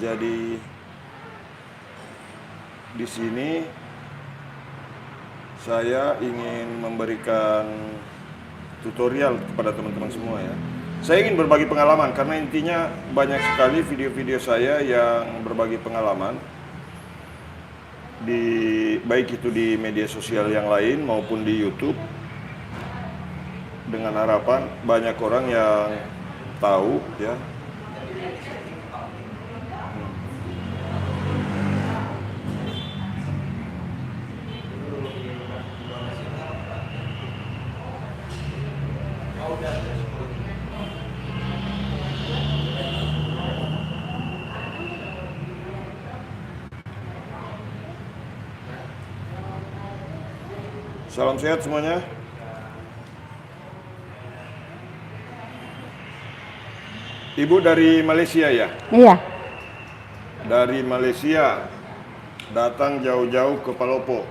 Jadi di sini saya ingin memberikan tutorial kepada teman-teman semua ya. Saya ingin berbagi pengalaman karena intinya banyak sekali video-video saya yang berbagi pengalaman baik itu di media sosial yang lain maupun di YouTube, dengan harapan banyak orang yang tahu ya. Salam sehat semuanya. Ibu dari Malaysia ya? Iya. Dari Malaysia, datang jauh-jauh ke Palopo.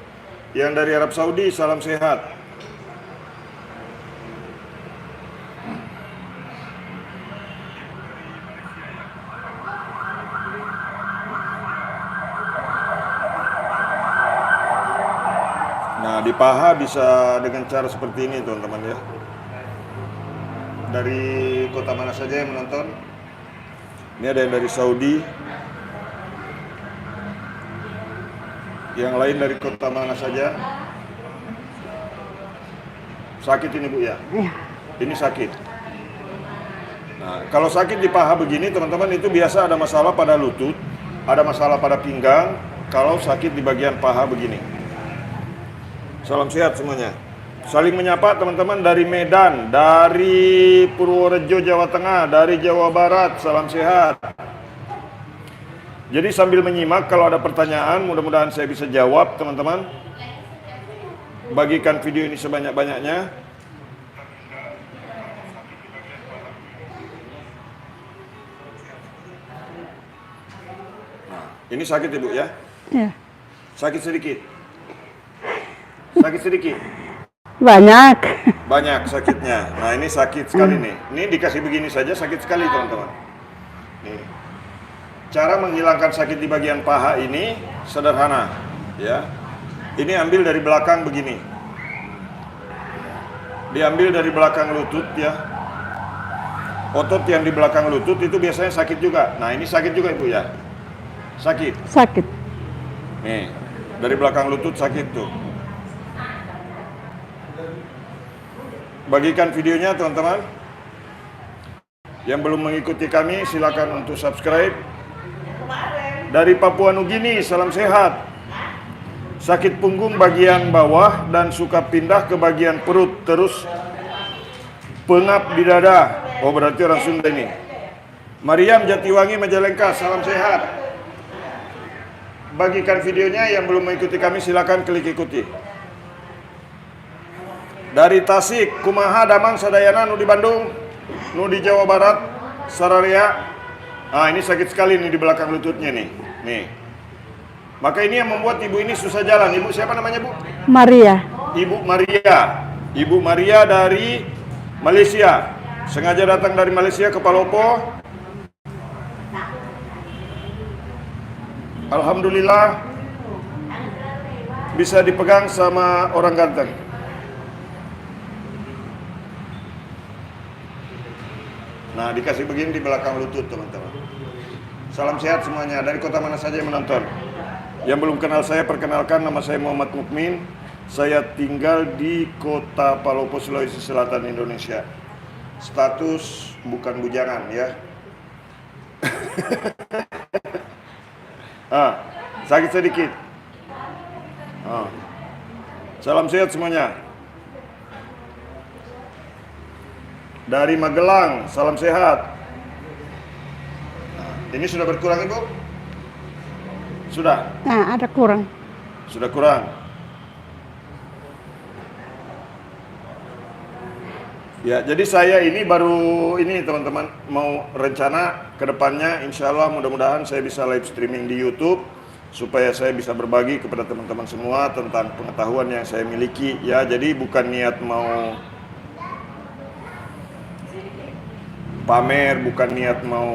Yang dari Arab Saudi, salam sehat. Nah, di paha bisa dengan cara seperti ini teman-teman ya. Dari kota mana saja yang menonton? Ini ada yang dari Saudi. Yang lain dari kota mana saja? Sakit ini Bu ya? Iya. Ini sakit. Nah, kalau sakit di paha begini teman-teman itu biasa ada masalah pada lutut, ada masalah pada pinggang, kalau sakit di bagian paha begini. Salam sehat semuanya. Saling menyapa teman-teman dari Medan, dari Purworejo Jawa Tengah, dari Jawa Barat, salam sehat. Jadi sambil menyimak kalau ada pertanyaan mudah-mudahan saya bisa jawab teman-teman. Bagikan video ini sebanyak-banyaknya. Nah, ini sakit Ibu ya? Iya. Sakit sedikit. Sakit sedikit. Banyak. Banyak sakitnya. Nah, ini sakit sekali nih. Ini dikasih begini saja sakit sekali teman-teman. Nih. Cara menghilangkan sakit di bagian paha ini sederhana, ya. Ini ambil dari belakang begini. Diambil dari belakang lutut ya. Otot yang di belakang lutut itu biasanya sakit juga. Nah, ini sakit juga Ibu ya. Sakit. Sakit. Nih, dari belakang lutut sakit tuh. Bagikan videonya teman-teman. Yang belum mengikuti kami silakan untuk subscribe. Dari Papua Nugini, salam sehat. Sakit punggung bagian bawah dan suka pindah ke bagian perut, terus pengap di dada. Oh, berarti orang Sunda ini. Mariam Jatiwangi Majalengka, salam sehat. Bagikan videonya, yang belum mengikuti kami silakan klik ikuti. Dari Tasik, kumaha damang sadayana nu di Bandung, nu di Jawa Barat, Sararia. Ah, ini sakit sekali nih di belakang lututnya nih. Nih. Maka ini yang membuat ibu ini susah jalan. Ibu siapa namanya, Bu? Maria. Ibu Maria. Ibu Maria dari Malaysia. Sengaja datang dari Malaysia ke Palopo. Alhamdulillah bisa dipegang sama orang ganteng. Nah, dikasih begini di belakang lutut teman-teman. Salam sehat semuanya. Dari kota mana saja yang menonton? Yang belum kenal saya, perkenalkan, nama saya Muhammad Mukmin. Saya tinggal di kota Palopo, Sulawesi Selatan, Indonesia. Status bukan bujangan ya. Sakit sedikit. Salam sehat semuanya. Dari Magelang, salam sehat. Ini sudah berkurang Ibu? Sudah? Nah, ada kurang. Sudah kurang. Ya, jadi saya ini baru ini teman-teman mau rencana ke depannya insya Allah mudah-mudahan saya bisa live streaming di YouTube supaya saya bisa berbagi kepada teman-teman semua tentang pengetahuan yang saya miliki ya. Jadi bukan niat mau pamer, bukan niat mau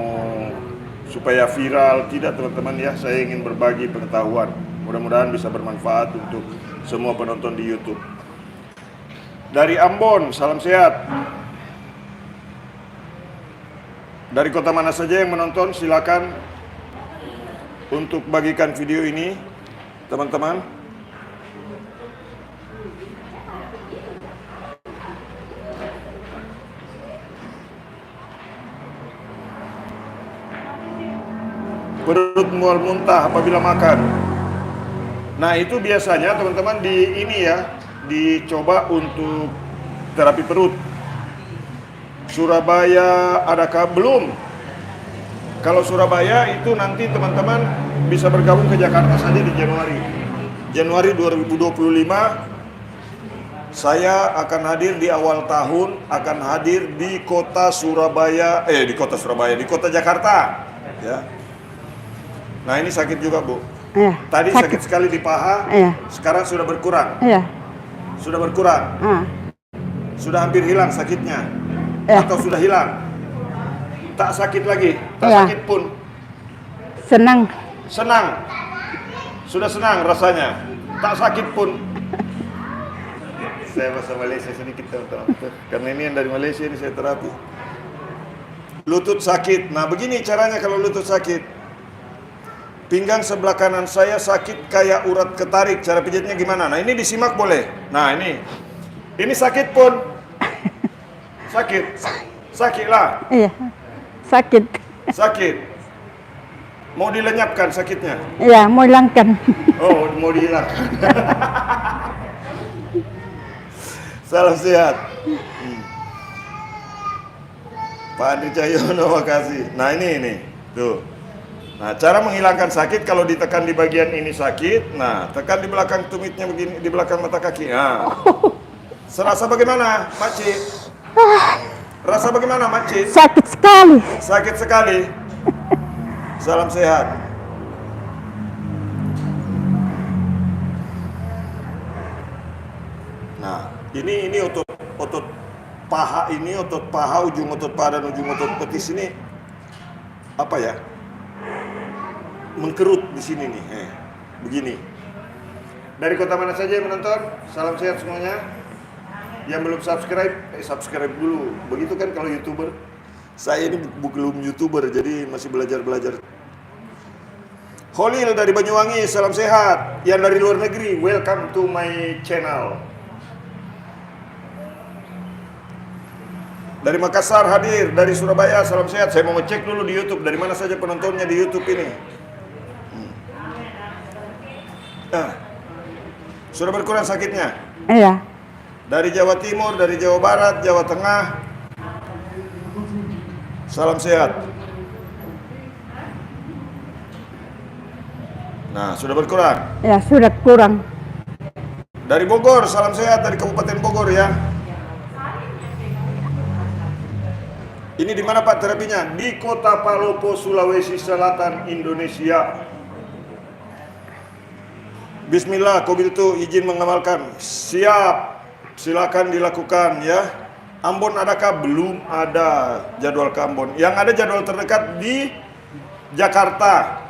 supaya viral, tidak teman-teman ya. Saya ingin berbagi pengetahuan. Mudah-mudahan bisa bermanfaat untuk semua penonton di YouTube. Dari Ambon, salam sehat. Dari kota mana saja yang menonton, silakan untuk bagikan video ini, teman-teman. Perut mual muntah apabila makan. Nah, itu biasanya teman-teman di ini ya, dicoba untuk terapi perut. Surabaya adakah? Belum. Kalau Surabaya itu nanti teman-teman bisa bergabung ke Jakarta saja di Januari. Januari 2025 saya akan hadir di awal tahun, akan hadir di kota Surabaya, di kota Jakarta. Ya. Nah, ini sakit juga, Bu. Iya. Tadi sakit sekali di paha, Iya. sekarang sudah berkurang. Iya. Sudah berkurang. Sudah hampir hilang sakitnya. Iya. Atau sudah hilang. Tak sakit lagi, tak Iya. sakit pun. Senang. Senang. Sudah senang rasanya. Tak sakit pun. Saya bahasa Malaysia sedikit, teman-teman. Karena ini yang dari Malaysia, ini saya terapi. Lutut sakit. Nah, begini caranya kalau lutut sakit. Pinggang sebelah kanan saya sakit kayak urat ketarik. Cara pijatnya gimana? Nah, ini disimak boleh. Nah, ini. Ini sakit pun. Sakit. Sakit lah. Iya. Sakit. Sakit. Mau dilenyapkan sakitnya? Iya, mau hilangkan. Oh, mau dihilangkan. Salam sehat. Pak Andri Cahyono, makasih. Nah, ini. Tuh. Nah, cara menghilangkan sakit kalau ditekan di bagian ini sakit. Nah, tekan di belakang tumitnya begini, di belakang mata kaki. Nah. Serasa bagaimana, Makcik? Rasa bagaimana, Makcik? Sakit sekali. Sakit sekali. Salam sehat. Nah, ini otot paha ini, otot paha, ujung otot paha dan ujung otot betis ini apa ya? Mengkerut di sini nih. Begini. Dari kota mana saja yang menonton? Salam sehat semuanya. Yang belum subscribe, subscribe dulu. Begitu kan kalau YouTuber. Saya ini belum YouTuber, jadi masih belajar-belajar. Holil dari Banyuwangi, salam sehat. Yang dari luar negeri, welcome to my channel. Dari Makassar hadir, dari Surabaya, salam sehat. Saya mau ngecek dulu di YouTube, dari mana saja penontonnya di YouTube ini. Nah, sudah berkurang sakitnya? Iya. Dari Jawa Timur, dari Jawa Barat, Jawa Tengah. Salam sehat. Nah, sudah berkurang? Ya, sudah kurang. Dari Bogor, salam sehat dari Kabupaten Bogor ya. Ini di mana Pak terapinya? Di Kota Palopo, Sulawesi Selatan, Indonesia. Bismillah, Kobiltu izin mengamalkan. Siap. Silakan dilakukan ya. Ambon adakah? Belum ada jadwal ke Ambon. Yang ada jadwal terdekat di Jakarta.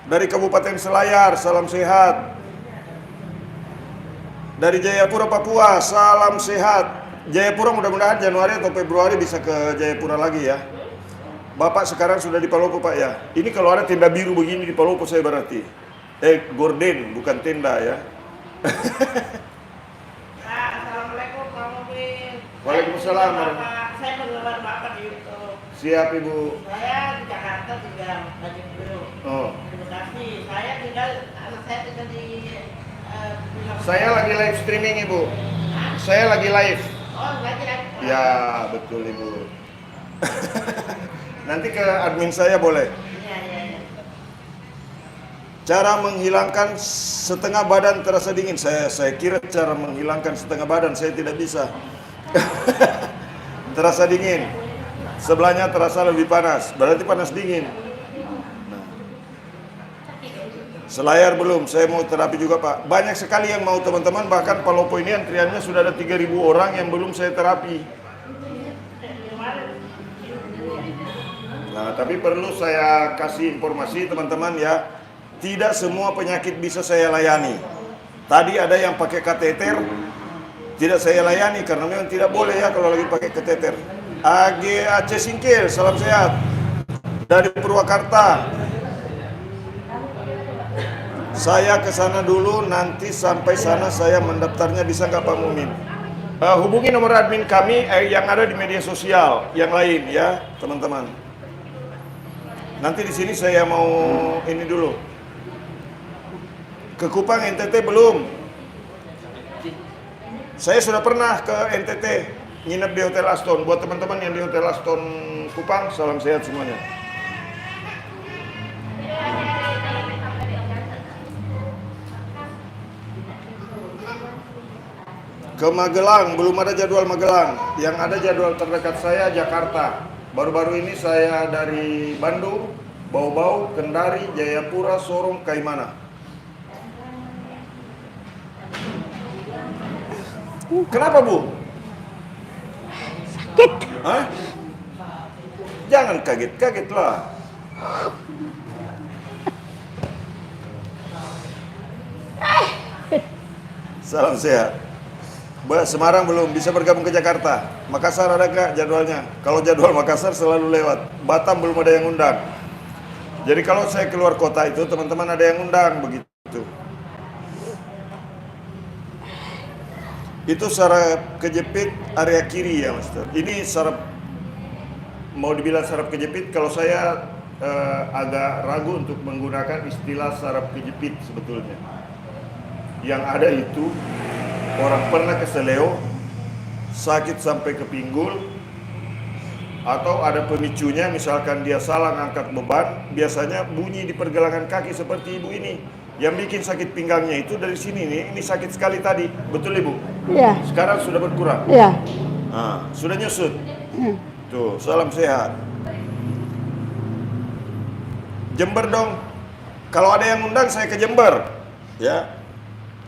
Dari Kabupaten Selayar, salam sehat. Dari Jayapura, Papua, salam sehat. Jayapura mudah-mudahan Januari atau Februari bisa ke Jayapura lagi ya. Bapak sekarang sudah di Palopo Pak ya. Ini kalau ada tenda biru begini di Palopo saya berarti. Gorden, bukan tenda ya. Assalamualaikum Pak Mobil. Waalaikumsalam. Saya penggemar Bapak di YouTube. Siap Ibu. Saya di Jakarta tinggal Tanjung Priok. Oh. Terima kasih. Saya tinggal di Saya lagi live streaming Ibu. Saya lagi live. Oh, lagi. Ya, betul Ibu. Nanti ke admin saya boleh. Iya. Cara menghilangkan setengah badan terasa dingin. Saya kira cara menghilangkan setengah badan saya tidak bisa. Terasa dingin. Sebelahnya terasa lebih panas. Berarti panas dingin. Nah. Selayar belum. Saya mau terapi juga Pak. Banyak sekali yang mau teman-teman. Bahkan Palopo ini antriannya sudah ada 3.000 orang yang belum saya terapi. Nah, tapi perlu saya kasih informasi teman-teman ya, tidak semua penyakit bisa saya layani. Tadi ada yang pakai kateter, tidak saya layani karena memang tidak boleh ya kalau lagi pakai kateter. AG Aceh Singkil, salam sehat dari Purwakarta. Saya ke sana dulu, nanti sampai sana saya mendaftarnya, bisa nggak Pak Mumin? Hubungi nomor admin kami yang ada di media sosial yang lain ya teman-teman. Nanti di sini saya mau ini dulu. Ke Kupang NTT belum. Saya sudah pernah ke NTT, nginep di Hotel Aston. Buat teman-teman yang di Hotel Aston Kupang, salam sehat semuanya. Ke Magelang, belum ada jadwal Magelang. Yang ada jadwal terdekat saya Jakarta. Baru-baru ini saya dari Bandung, Bau-Bau, Kendari, Jayapura, Sorong, Kaimana. Kenapa Bu? Sakit. Hah? Jangan kaget-kaget lah. Salam sehat. Semarang belum, bisa bergabung ke Jakarta. Makassar ada gak jadwalnya? Kalau jadwal Makassar selalu lewat. Batam belum ada yang undang. Jadi kalau saya keluar kota itu teman-teman ada yang undang begitu. Itu saraf kejepit area kiri ya Master. Ini saraf, mau dibilang saraf kejepit, kalau saya agak ragu untuk menggunakan istilah saraf kejepit sebetulnya. Yang ada itu orang pernah keseleo, sakit sampai ke pinggul, atau ada pemicunya, misalkan dia salah ngangkat beban, biasanya bunyi di pergelangan kaki seperti ibu ini. Yang bikin sakit pinggangnya itu dari sini nih, ini sakit sekali tadi, betul Ibu? Iya. Sekarang sudah berkurang? Iya. Nah, sudah nyusut? Tuh, salam sehat. Jember dong, kalau ada yang undang saya ke Jember, ya.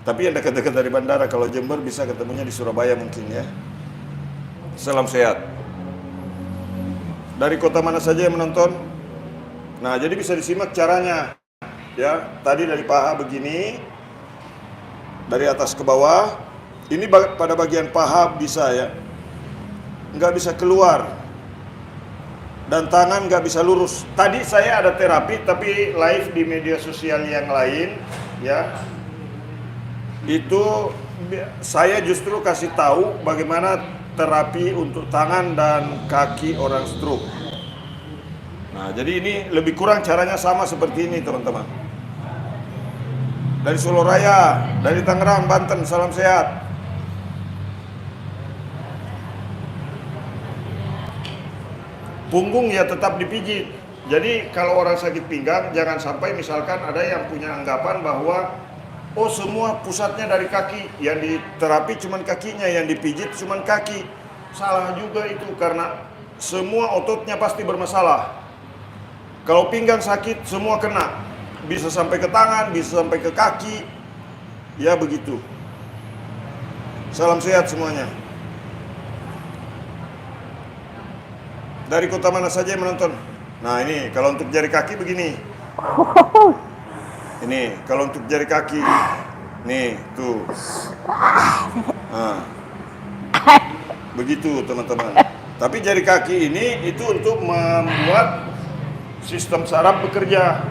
Tapi yang dekat-dekat dari bandara, kalau Jember bisa ketemunya di Surabaya mungkin ya. Salam sehat. Dari kota mana saja yang menonton? Nah, jadi bisa disimak caranya. Ya, tadi dari paha begini, dari atas ke bawah. Ini pada bagian paha bisa ya, nggak bisa keluar. Dan tangan nggak bisa lurus. Tadi saya ada terapi, tapi live di media sosial yang lain, ya. Itu saya justru kasih tahu bagaimana terapi untuk tangan dan kaki orang stroke. Nah, jadi ini lebih kurang caranya sama seperti ini teman-teman. Dari Solo Raya, dari Tangerang, Banten, salam sehat. Punggung ya tetap dipijit. Jadi kalau orang sakit pinggang, jangan sampai misalkan ada yang punya anggapan bahwa oh semua pusatnya dari kaki, yang diterapi cuman kakinya, yang dipijit cuman kaki. Salah juga itu, karena semua ototnya pasti bermasalah. Kalau pinggang sakit semua kena, bisa sampai ke tangan, bisa sampai ke kaki, ya begitu. Salam sehat semuanya. Dari kota mana saja yang menonton? Nah ini kalau untuk jari kaki begini. Ini kalau untuk jari kaki, nih tuh, nah, begitu teman-teman. Tapi jari kaki ini itu untuk membuat sistem saraf bekerja,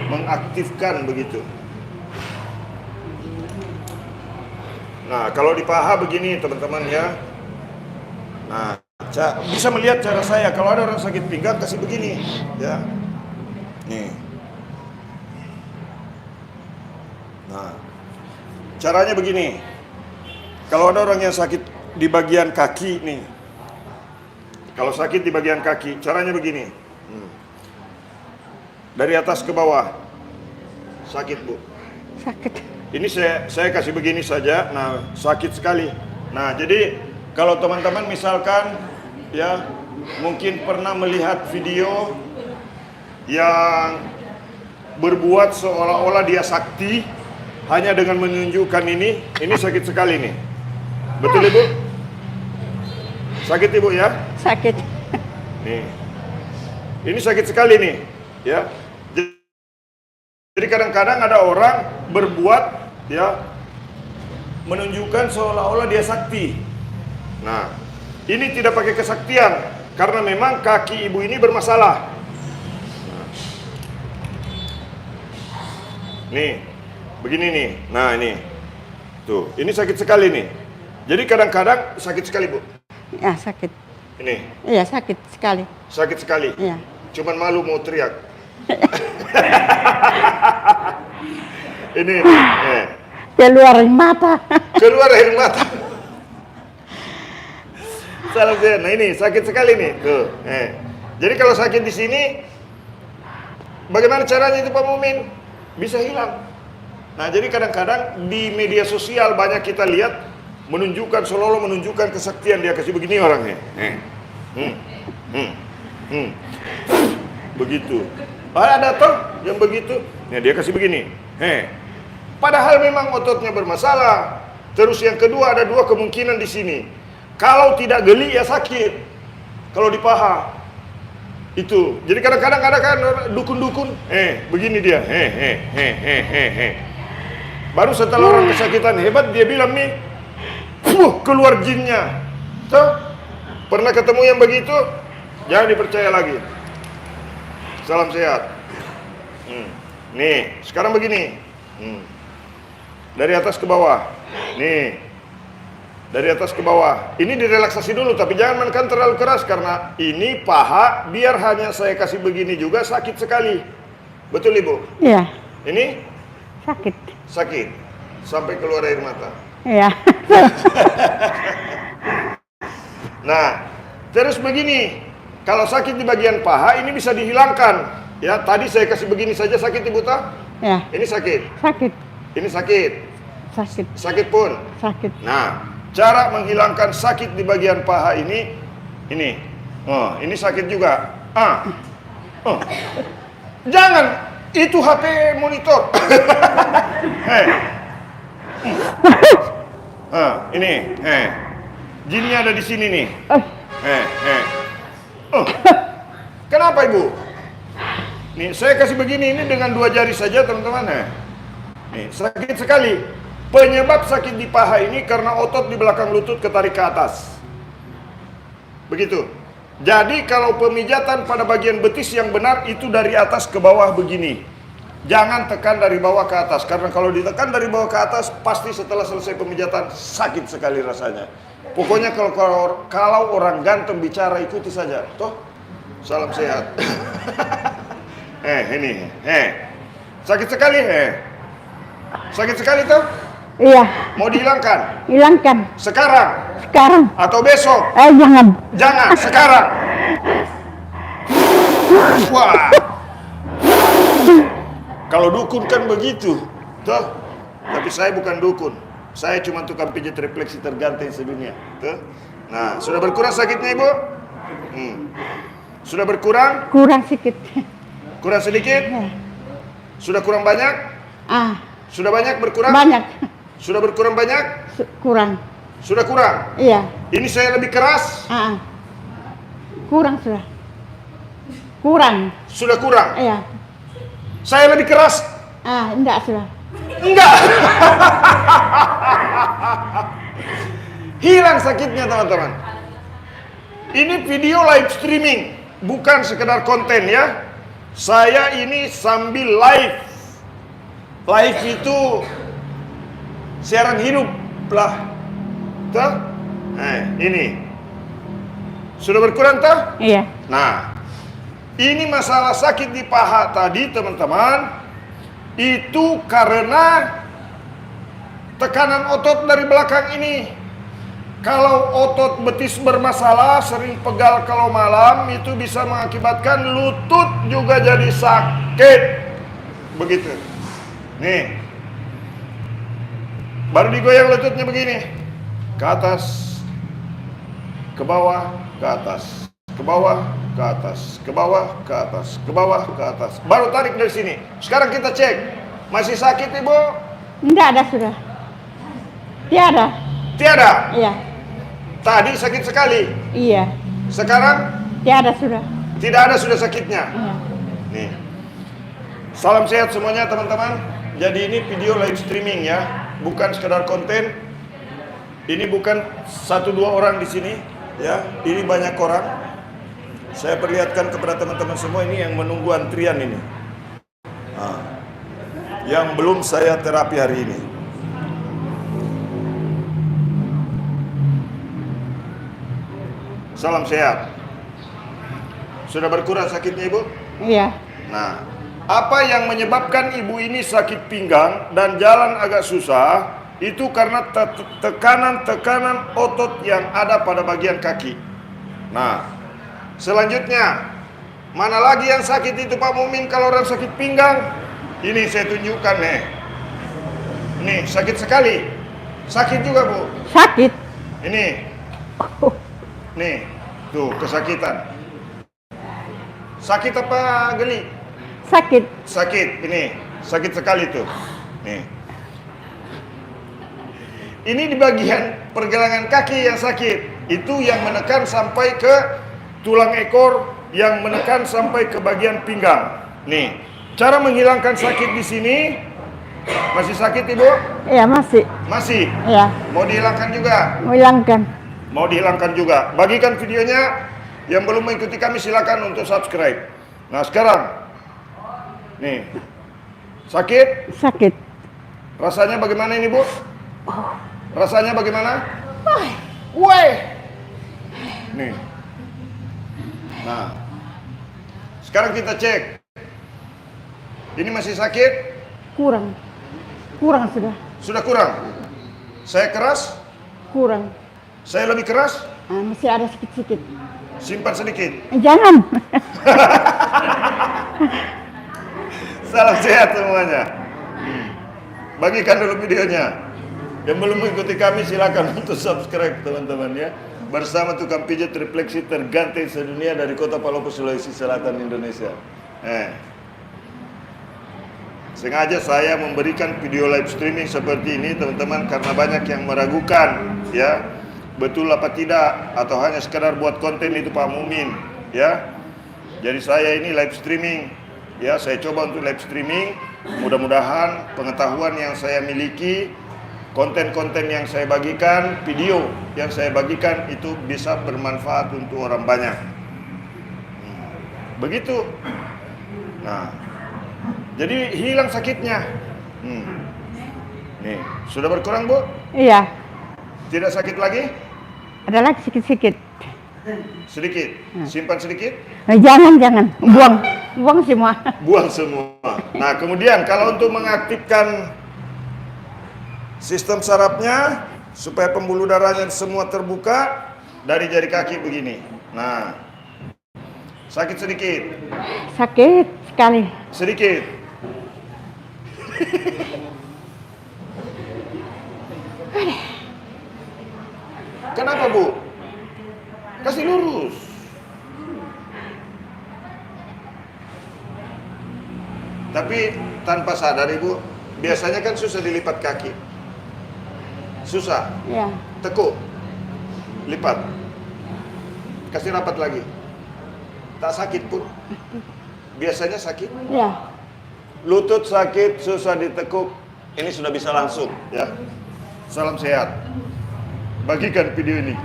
mengaktifkan begitu. Nah kalau di paha begini teman-teman ya. Nah bisa melihat cara saya. Kalau ada orang sakit pinggang kasih begini, ya. Nih. Nah, caranya begini. Kalau ada orang yang sakit di bagian kaki nih, kalau sakit di bagian kaki, caranya begini. Dari atas ke bawah, sakit Bu. Sakit. Ini saya kasih begini saja. Nah, sakit sekali. Nah, jadi kalau teman-teman misalkan ya mungkin pernah melihat video yang berbuat seolah-olah dia sakti hanya dengan menunjukkan ini sakit sekali nih. Betul Ibu? Sakit Ibu ya? Sakit. Nih, Ini sakit sekali nih, ya. Jadi kadang-kadang ada orang berbuat, ya, menunjukkan seolah-olah dia sakti. Nah, ini tidak pakai kesaktian karena memang kaki ibu ini bermasalah. Nih, begini nih. Nah, ini. Tuh, ini sakit sekali nih. Jadi kadang-kadang sakit sekali, Bu. Ya, sakit. Ini, Iya, sakit sekali. sakit sekali. Iya. Cuman malu mau teriak. Ini nih, Keluar mata. keluar air mata. Salam sehat. Nah, ini sakit sekali nih. Tuh, Jadi kalau sakit di sini, bagaimana caranya itu Pak Mumin? Bisa hilang. Nah, jadi kadang-kadang di media sosial banyak kita lihat menunjukkan seolah-olah menunjukkan kesaktian, dia kasih begini orangnya. Begitu. Ada toh yang begitu. Nah, dia kasih begini. Padahal memang ototnya bermasalah. Terus yang kedua ada dua kemungkinan di sini. Kalau tidak geli ya sakit. Kalau di paha. Itu. Jadi kadang-kadang ada kan dukun-dukun, begini dia. Baru setelah orang kesakitan hebat dia bilang nih, keluar jinnya. Tuh. Pernah ketemu yang begitu? Jangan dipercaya lagi. Salam sehat. Nih, sekarang begini. Dari atas ke bawah. Nih. Dari atas ke bawah. Ini direlaksasi dulu, tapi jangan menekan terlalu keras karena ini paha, biar hanya saya kasih begini juga sakit sekali. Betul, Ibu? Iya, Ini sakit. sakit sampai keluar air mata. Iya. Nah, terus begini. Kalau sakit di bagian paha ini bisa dihilangkan. Ya, tadi saya kasih begini saja sakit, Ibu toh? Ya, Ini sakit. sakit. Ini sakit. Sakit. Sakit pun. Sakit. Nah, cara menghilangkan sakit di bagian paha ini. Oh, ini sakit juga. Jangan, itu HP monitor. Ini, jinnya ada di sini nih. Kenapa Ibu? Nih, saya kasih begini ini dengan 2 jari saja, teman-teman. Nih, sakit sekali. Penyebab sakit di paha ini karena otot di belakang lutut ketarik ke atas. Begitu. Jadi kalau pemijatan pada bagian betis yang benar itu dari atas ke bawah begini. Jangan tekan dari bawah ke atas. Karena kalau ditekan dari bawah ke atas, pasti setelah selesai pemijatan sakit sekali rasanya. Pokoknya kalau orang ganteng bicara, ikuti saja. Toh, salam sehat. Ini. Sakit sekali. Sakit sekali toh? Iya, Mau dihilangkan? hilangkan. Sekarang? Sekarang. Atau besok? Jangan. Jangan, sekarang. Wah. Kalau dukun kan begitu. Tuh. Tapi saya bukan dukun. Saya cuma tukang pijat refleksi terganteng sedunia. Tuh. Nah, sudah berkurang sakitnya, Ibu? Sudah berkurang? Kurang sedikit. Kurang sedikit? Ya. Sudah kurang banyak? Sudah banyak berkurang? Banyak. Sudah berkurang banyak? Kurang. Sudah kurang? Iya. Ini saya lebih keras? Kurang sudah. Kurang. Sudah kurang? Iya. Saya lebih keras? Enggak sudah. Enggak. Hilang sakitnya, teman-teman. Ini video live streaming, bukan sekedar konten ya. Saya ini sambil live. Live itu siaran hidup lah. Tuh. Ini. Sudah berkurang toh? Iya. Nah, ini masalah sakit di paha tadi, teman-teman. Itu karena tekanan otot dari belakang ini. Kalau otot betis bermasalah, sering pegal kalau malam, itu bisa mengakibatkan lutut juga jadi sakit. Begitu. Nih. Baru digoyang lututnya begini. Ke atas, ke bawah, ke atas, ke bawah, ke atas, ke bawah, ke atas, ke bawah, ke atas. Baru tarik dari sini. Sekarang kita cek. Masih sakit, Ibu? Enggak ada sudah. Tiada. Tiada. Iya. Tadi sakit sekali. Iya. Sekarang Tiada sudah. Tidak ada sudah sakitnya. Iya. Nih. Salam sehat semuanya teman-teman. Jadi ini video live streaming ya, bukan sekedar konten. Ini bukan 1-2 orang di sini ya, ini banyak orang. Saya perlihatkan kepada teman-teman semua ini yang menunggu antrian ini. Nah, yang belum saya terapi hari ini. Salam sehat. Sudah berkurang sakitnya Ibu? Iya. Nah, apa yang menyebabkan ibu ini sakit pinggang dan jalan agak susah itu karena tekanan-tekanan otot yang ada pada bagian kaki. Nah, selanjutnya, mana lagi yang sakit itu Pak Mumin kalau orang sakit pinggang? Ini saya tunjukkan nih. Nih, sakit sekali. Sakit juga Bu. Sakit. Ini. Nih, tuh kesakitan. Sakit apa geli? Sakit. Sakit, ini sakit sekali tuh. Nih. Ini di bagian pergelangan kaki yang sakit. Itu yang menekan sampai ke tulang ekor, yang menekan sampai ke bagian pinggang. Nih, cara menghilangkan sakit di sini. Masih sakit Ibu? Iya, masih. Masih. Iya. Mau dihilangkan juga? Menghilangkan. Mau dihilangkan juga. Bagikan videonya. Yang belum mengikuti kami silakan untuk subscribe. Nah sekarang, nih, sakit? Sakit. Rasanya bagaimana ini Bu? Rasanya bagaimana? Woi. Nih. Nah, sekarang kita cek. Ini masih sakit? Kurang. Kurang sudah. Sudah kurang. Saya keras? Kurang. Saya lebih keras? Masih ada sedikit-sedikit. Simpan sedikit. Jangan. Salam sehat semuanya. Bagikan dulu videonya. Yang belum mengikuti kami silakan untuk subscribe teman-teman ya. Bersama tukang pijat refleksi terganteng sedunia dari Kota Palopo, Sulawesi Selatan, Indonesia. Sengaja saya memberikan video live streaming seperti ini teman-teman karena banyak yang meragukan ya. Betul apa tidak atau hanya sekedar buat konten itu Pak Mumin ya. Jadi saya ini live streaming ya, saya coba untuk live streaming. Mudah-mudahan pengetahuan yang saya miliki, konten-konten yang saya bagikan, video yang saya bagikan itu bisa bermanfaat untuk orang banyak. Begitu. Nah, jadi hilang sakitnya. Nih, sudah berkurang Bu? Iya. Tidak sakit lagi? Ada lagi sedikit-sedikit. Sedikit, simpan sedikit, Jangan. Buang semua. buang semua. Nah kemudian kalau untuk mengaktifkan sistem sarafnya supaya pembuluh darahnya semua terbuka dari jari kaki begini. Nah, sakit sedikit, Sakit sekali. sedikit. Kenapa Bu? Kasih lurus. Tapi tanpa sadar Ibu, biasanya kan susah dilipat kaki. Susah, Iya. tekuk, lipat. Kasih rapat lagi. Tak sakit pun. Biasanya sakit. Iya. Lutut sakit, susah ditekuk. Ini sudah bisa langsung ya. Salam sehat. Bagikan video ini.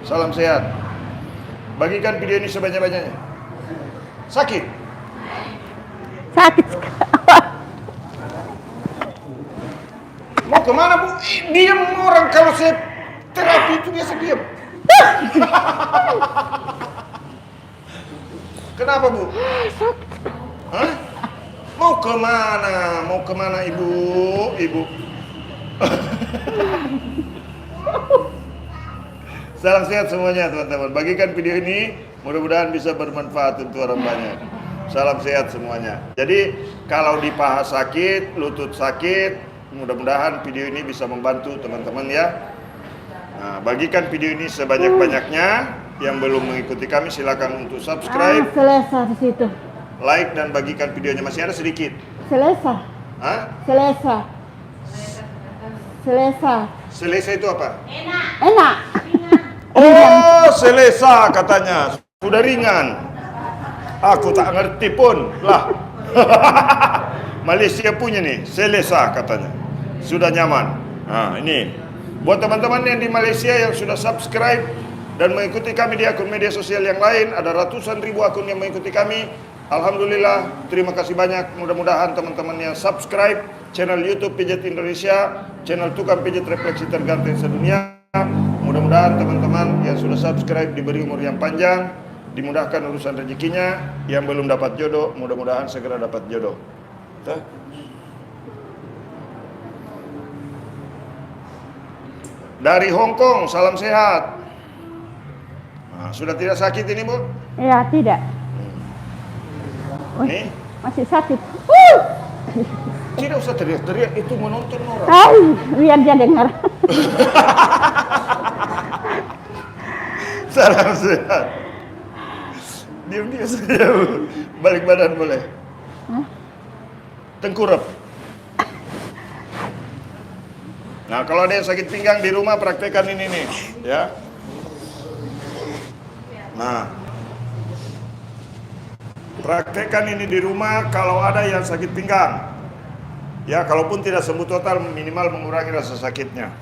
Salam sehat. Bagikan video ini sebanyak-banyaknya. Sakit. Sakit sekali. Mau kemana Bu? Diam orang kalau saya terapi itu biasa diam. Kenapa Bu? Hah? Mau kemana? Mau kemana Ibu? Ibu. Salam sehat semuanya teman-teman. Bagikan video ini, mudah-mudahan bisa bermanfaat untuk orang banyak. Salam sehat semuanya. Jadi kalau di paha sakit, lutut sakit, mudah-mudahan video ini bisa membantu teman-teman ya. Nah, bagikan video ini sebanyak-banyaknya. Yang belum mengikuti kami silakan untuk subscribe, Selesai di situ. like dan bagikan videonya. Masih ada sedikit. Selesai. Hah? Selesai. Selesai. Selesai itu apa? Enak. Oh, selesa katanya. Sudah ringan. Aku tak ngerti pun lah. Malaysia punya nih, selesa katanya. Sudah nyaman. Nah, ini buat teman-teman yang di Malaysia yang sudah subscribe dan mengikuti kami di akun media sosial yang lain, ada ratusan ribu akun yang mengikuti kami. Alhamdulillah, terima kasih banyak. Mudah-mudahan teman-teman yang subscribe channel YouTube Pijat Indonesia, channel Tukang Pijat Refleksi Terganteng Sedunia. Mudah-mudahan teman-teman yang sudah subscribe diberi umur yang panjang, dimudahkan urusan rezekinya. Yang belum dapat jodoh, mudah-mudahan segera dapat jodoh. Tuh. Dari Hong Kong, salam sehat. Nah, sudah tidak sakit ini, Bu? Ya, tidak. Nih, Masih sakit. tidak usah teriak-teriak, itu menonton orang. Ay, biar dia dengar. Salam sehat. Diam-diam saja, Bu. Balik badan boleh. Tengkurap. Nah, kalau ada yang sakit pinggang di rumah, praktekkan ini nih, ya. Nah, praktekkan ini di rumah kalau ada yang sakit pinggang. Ya, kalaupun tidak sembuh total, minimal mengurangi rasa sakitnya.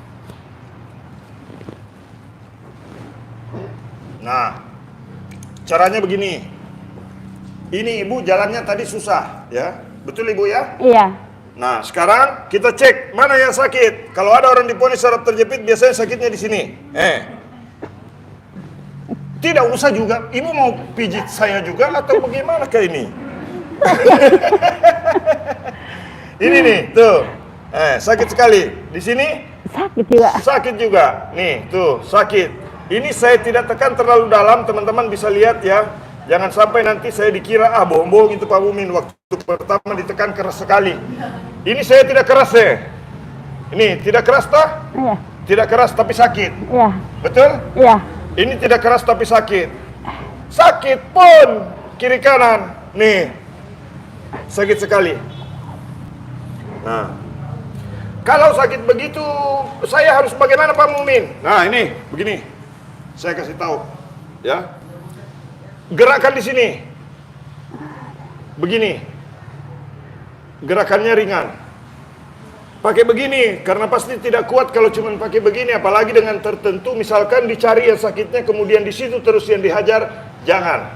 Nah, caranya begini. Ini Ibu jalannya tadi susah, ya. Betul Ibu ya? Iya. Nah, sekarang kita cek mana yang sakit. Kalau ada orang diponis saraf terjepit, biasanya sakitnya di sini. Tidak usah juga. Ibu mau pijit saya juga atau bagaimana ke ini? Ini nih, tuh. Sakit sekali. Di sini Sakit juga. sakit juga. Nih, tuh, sakit. Ini saya tidak tekan terlalu dalam, teman-teman bisa lihat ya. Jangan sampai nanti saya dikira bohong-bohong itu Pak Mumin. Waktu pertama ditekan keras sekali. Ini saya tidak keras ya. Ini tidak keras tak? Iya. Tidak keras tapi sakit. Iya. Betul? Iya. Ini tidak keras tapi sakit. Sakit pun kiri kanan. Nih. Sakit sekali. Nah. Kalau sakit begitu, saya harus bagaimana Pak Mumin? Nah, ini begini. Saya kasih tahu. Ya. Gerakan di sini. Begini. Gerakannya ringan. Pakai begini, karena pasti tidak kuat kalau cuma pakai begini, apalagi dengan tertentu, misalkan dicari yang sakitnya, kemudian di situ terus yang dihajar, jangan.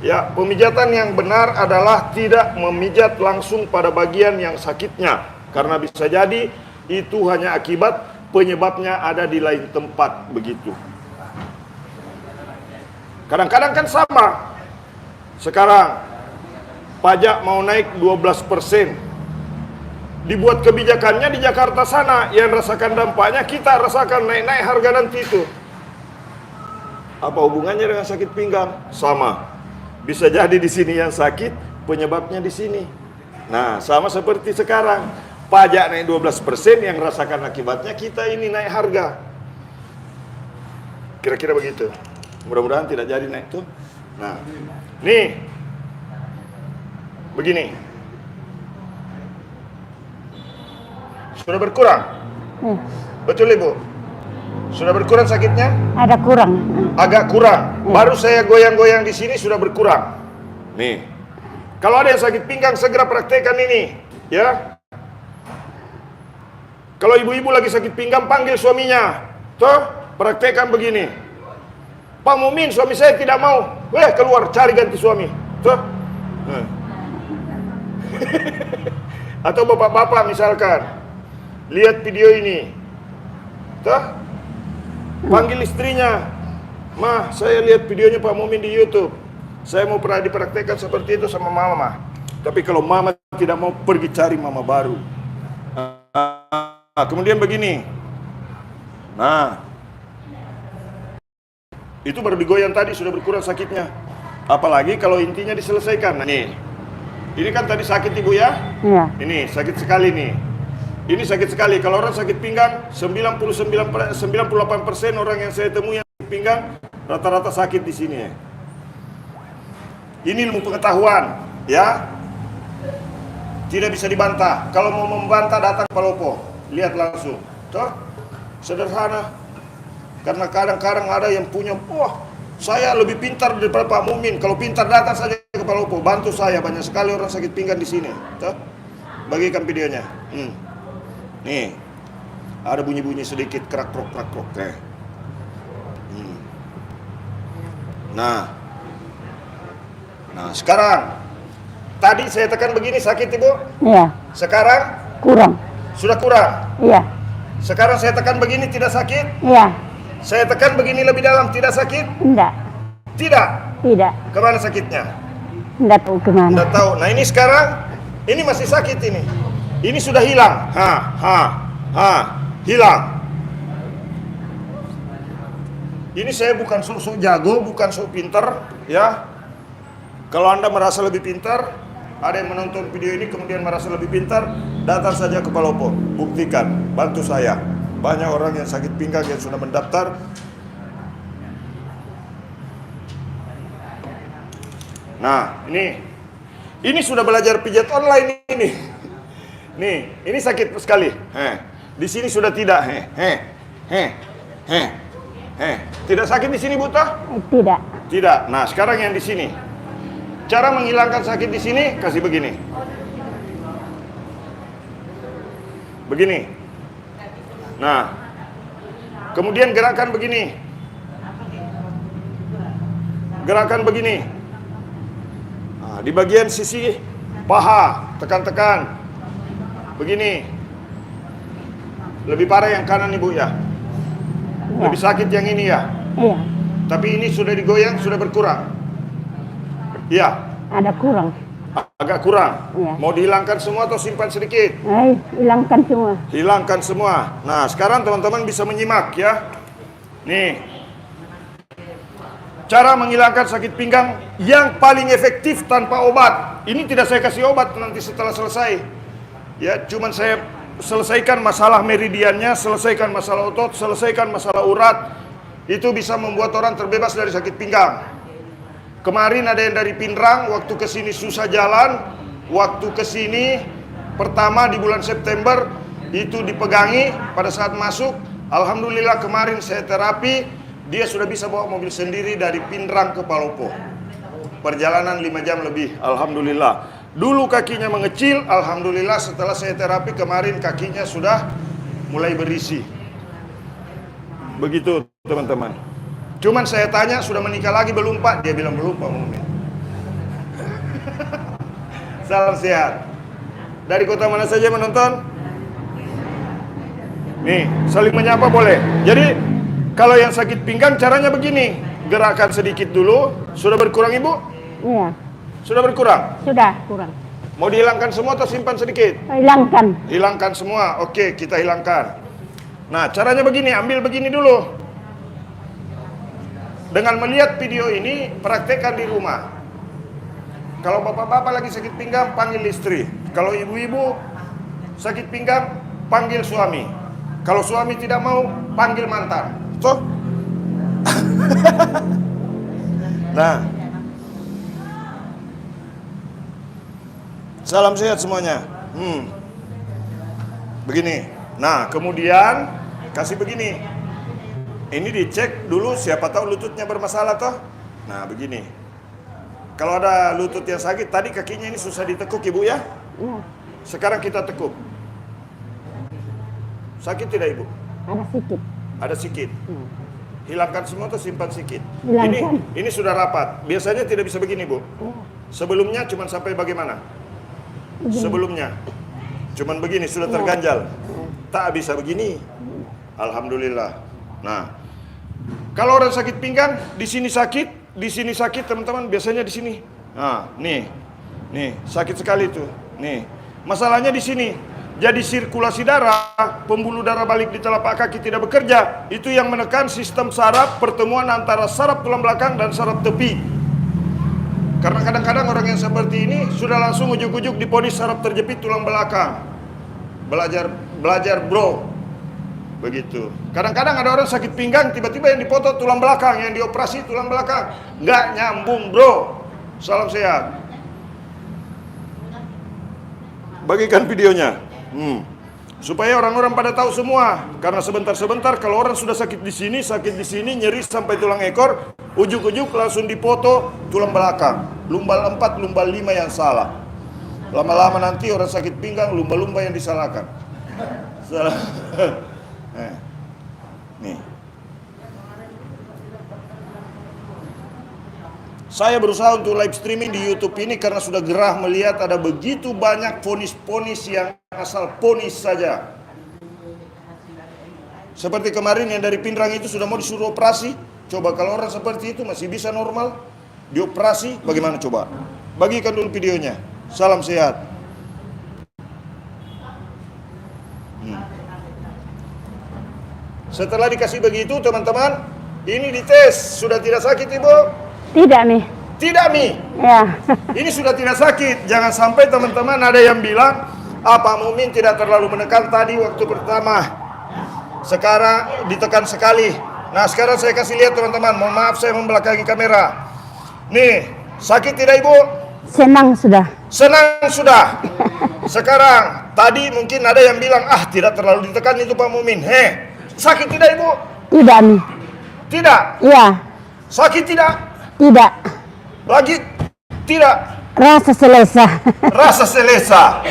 Ya, pemijatan yang benar adalah tidak memijat langsung pada bagian yang sakitnya, karena bisa jadi itu hanya akibat penyebabnya ada di lain tempat, begitu. Kadang-kadang kan sama. Sekarang pajak mau naik 12%. Dibuat kebijakannya di Jakarta sana, yang rasakan dampaknya kita rasakan naik-naik harga nanti itu. Apa hubungannya dengan sakit pinggang? Sama. Bisa jadi di sini yang sakit, penyebabnya di sini. Nah, sama seperti sekarang. Pajak naik 12%, yang rasakan akibatnya kita ini naik harga. Kira-kira begitu. Mudah-mudahan tidak jadi naik tuh. Nah, nih. Begini. Sudah berkurang? Betul Ibu? Sudah berkurang sakitnya? Ada kurang. Agak kurang. Baru saya goyang-goyang di sini sudah berkurang. Nih. Kalau ada yang sakit pinggang segera praktekkan ini, ya. Kalau ibu-ibu lagi sakit pinggang panggil suaminya. Tuh, praktekkan begini. Pak Mumin, suami saya tidak mau. Keluar cari ganti suami. Tuh. Atau bapak-bapak misalkan lihat video ini. Tuh. Panggil istrinya. Ma, saya lihat videonya Pak Mumin di YouTube. Saya mau pernah dipraktekkan seperti itu sama mama. Tapi kalau mama tidak mau, pergi cari mama baru. Nah, kemudian begini. Nah, itu baru digoyang tadi sudah berkurang sakitnya. Apalagi kalau intinya diselesaikan. Nah, nih. Ini kan tadi sakit Ibu ya? Iya. Ini sakit sekali nih. Ini sakit sekali. Kalau orang sakit pinggang, 98% orang yang saya temui yang sakit pinggang rata-rata sakit di sini ya. Ini ilmu pengetahuan, ya. Tidak bisa dibantah. Kalau mau membantah datang Palopo, lihat langsung. Toh, sederhana. Karena kadang-kadang ada yang punya, wah, saya lebih pintar daripada Pak Mumin. Kalau pintar datang saja ke Palopo, bantu saya. Banyak sekali orang sakit pinggang di sini. Tuh, bagikan videonya. Nih, ada bunyi-bunyi sedikit krak-krok. Nah, sekarang tadi saya tekan begini sakit Ibu. Iya. Sekarang Kurang. sudah kurang. Iya. Sekarang saya tekan begini tidak sakit. Iya. Saya tekan begini lebih dalam tidak sakit. Enggak. Tidak. Tidak. Kemana sakitnya? Enggak tahu kemana. Tidak tahu. Nah ini sekarang, ini masih sakit ini. Ini sudah hilang. Hilang. Ini saya bukan sok-sok jago, bukan sok pinter, ya. Kalau Anda merasa lebih pintar, ada yang menonton video ini kemudian merasa lebih pintar, datang saja ke Palopo, buktikan, bantu saya. Banyak orang yang sakit pinggang yang sudah mendaftar. Nah, ini sudah belajar pijat online ini. Nih, ini sakit sekali. Di sini sudah tidak. Tidak sakit di sini, Bu toh? Tidak. Tidak. Nah, sekarang yang di sini. Cara menghilangkan sakit di sini kasih begini. Begini. Nah, kemudian gerakan begini. Gerakan begini. Nah, di bagian sisi paha, tekan-tekan. Begini. Lebih parah yang kanan Ibu ya. Lebih sakit yang ini ya. Iya. Tapi ini sudah digoyang, sudah berkurang. Iya. Ada kurang. Agak kurang. Iya. Mau dihilangkan semua atau simpan sedikit? Hilangkan semua. Hilangkan semua. Nah, sekarang teman-teman bisa menyimak ya. Nih. Cara menghilangkan sakit pinggang yang paling efektif tanpa obat. Ini tidak saya kasih obat nanti setelah selesai. Ya, cuman saya selesaikan masalah meridiannya, selesaikan masalah otot, selesaikan masalah urat. Itu bisa membuat orang terbebas dari sakit pinggang. Kemarin ada yang dari Pinrang, waktu ke sini susah jalan, waktu ke sini pertama di bulan September itu dipegangi pada saat masuk. Alhamdulillah kemarin saya terapi, dia sudah bisa bawa mobil sendiri dari Pinrang ke Palopo. Perjalanan 5 jam lebih, alhamdulillah. Dulu kakinya mengecil, alhamdulillah setelah saya terapi kemarin kakinya sudah mulai berisi. Begitu teman-teman. Cuman saya tanya, sudah menikah lagi belum Pak? Dia bilang belum Pak Mumin. Salam sehat. Dari kota mana saja menonton? Nih, saling menyapa boleh. Jadi, kalau yang sakit pinggang caranya begini. Gerakan sedikit dulu. Sudah berkurang Ibu? Iya. Sudah berkurang? Sudah kurang. Mau dihilangkan semua atau simpan sedikit? Hilangkan. Hilangkan semua. Oke, kita hilangkan. Nah, caranya begini, ambil begini dulu. Dengan melihat video ini, praktekkan di rumah. Kalau bapak-bapak lagi sakit pinggang, panggil istri. Kalau ibu-ibu sakit pinggang, panggil suami. Kalau suami tidak mau, panggil mantan. So? Nah. Salam sehat semuanya. Begini. Nah, kemudian kasih begini. Ini dicek dulu, siapa tahu lututnya bermasalah toh. Nah, begini. Kalau ada lutut yang sakit, tadi kakinya ini susah ditekuk Ibu ya. Iya. Sekarang kita tekuk. Sakit tidak Ibu? Ada sedikit. Ada sedikit. Hilangkan semua atau simpan sedikit. Hilangkan. Ini sudah rapat. Biasanya tidak bisa begini Bu. Iya. Sebelumnya cuma sampai bagaimana? Begini. Sebelumnya cuman begini sudah Iya. terganjal. Tak bisa begini. Alhamdulillah. Nah, kalau orang sakit pinggang, di sini sakit teman-teman, biasanya di sini. Nah, nih sakit sekali tuh. Nih, masalahnya di sini. Jadi sirkulasi darah, pembuluh darah balik di telapak kaki tidak bekerja. Itu yang menekan sistem saraf, pertemuan antara saraf tulang belakang dan saraf tepi. Karena kadang-kadang orang yang seperti ini sudah langsung ujuk-ujuk diponis saraf terjepit tulang belakang. Belajar bro. Begitu. Kadang-kadang ada orang sakit pinggang, tiba-tiba yang dipotong tulang belakang, yang dioperasi tulang belakang. Nggak nyambung bro. Salam sehat. Bagikan videonya. Supaya orang-orang pada tahu semua. Karena sebentar-sebentar kalau orang sudah sakit di sini, nyeri sampai tulang ekor, ujuk-ujuk langsung dipoto tulang belakang. Lumbal 4, lumbal 5 yang salah. Lama-lama nanti orang sakit pinggang, lumba-lumba yang disalahkan. Salah. Nih. Saya berusaha untuk live streaming di YouTube ini karena sudah gerah melihat ada begitu banyak ponis-ponis yang asal ponis saja. Seperti kemarin yang dari Pindrang itu sudah mau disuruh operasi. Coba kalau orang seperti itu masih bisa normal dioperasi, bagaimana coba? Bagikan dulu videonya. Salam sehat. Setelah dikasih begitu teman-teman, ini dites, sudah tidak sakit Ibu? Tidak, Mi. Tidak, Mi. Ya. Ini sudah tidak sakit. Jangan sampai teman-teman ada yang bilang, Pak Mumin tidak terlalu menekan tadi waktu pertama. Sekarang ditekan sekali. Nah, sekarang saya kasih lihat teman-teman. Mohon maaf saya membelakangi kamera. Nih, sakit tidak Ibu? Senang sudah. Senang sudah. Sekarang, tadi mungkin ada yang bilang, tidak terlalu ditekan itu Pak Mumin. Sakit tidak Ibu? Tidak, Mi. Tidak. Ya. Sakit tidak? Tidak. Lagi tidak. Rasa selesa. Rasa selesa.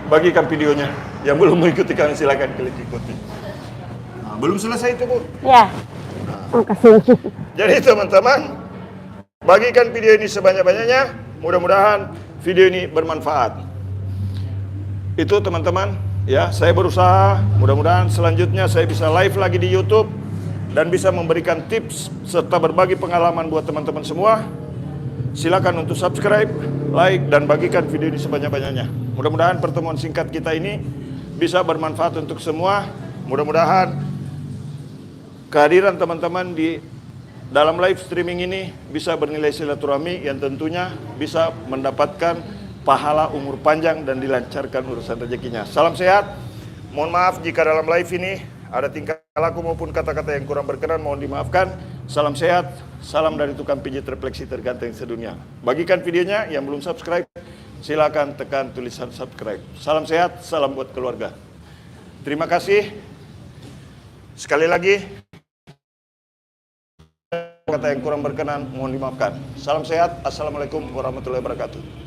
Bagikan videonya. Yang belum mengikuti kami silakan klik ikuti. Nah, belum selesai itu Bu. Ya. Makasih. Jadi teman-teman, bagikan video ini sebanyak-banyaknya. Mudah-mudahan video ini bermanfaat. Itu teman-teman, ya saya berusaha. Mudah-mudahan selanjutnya saya bisa live lagi di YouTube dan bisa memberikan tips serta berbagi pengalaman buat teman-teman semua. Silakan untuk subscribe, like, dan bagikan video ini sebanyak-banyaknya. Mudah-mudahan pertemuan singkat kita ini bisa bermanfaat untuk semua. Mudah-mudahan kehadiran teman-teman di dalam live streaming ini bisa bernilai silaturahmi yang tentunya bisa mendapatkan pahala umur panjang dan dilancarkan urusan rezekinya. Salam sehat. Mohon maaf jika dalam live ini ada tingkah laku maupun kata-kata yang kurang berkenan, mohon dimaafkan. Salam sehat, salam dari tukang pijit refleksi terganteng sedunia. Bagikan videonya, yang belum subscribe, silakan tekan tulisan subscribe. Salam sehat, salam buat keluarga. Terima kasih. Sekali lagi, kata yang kurang berkenan, mohon dimaafkan. Salam sehat, assalamualaikum warahmatullahi wabarakatuh.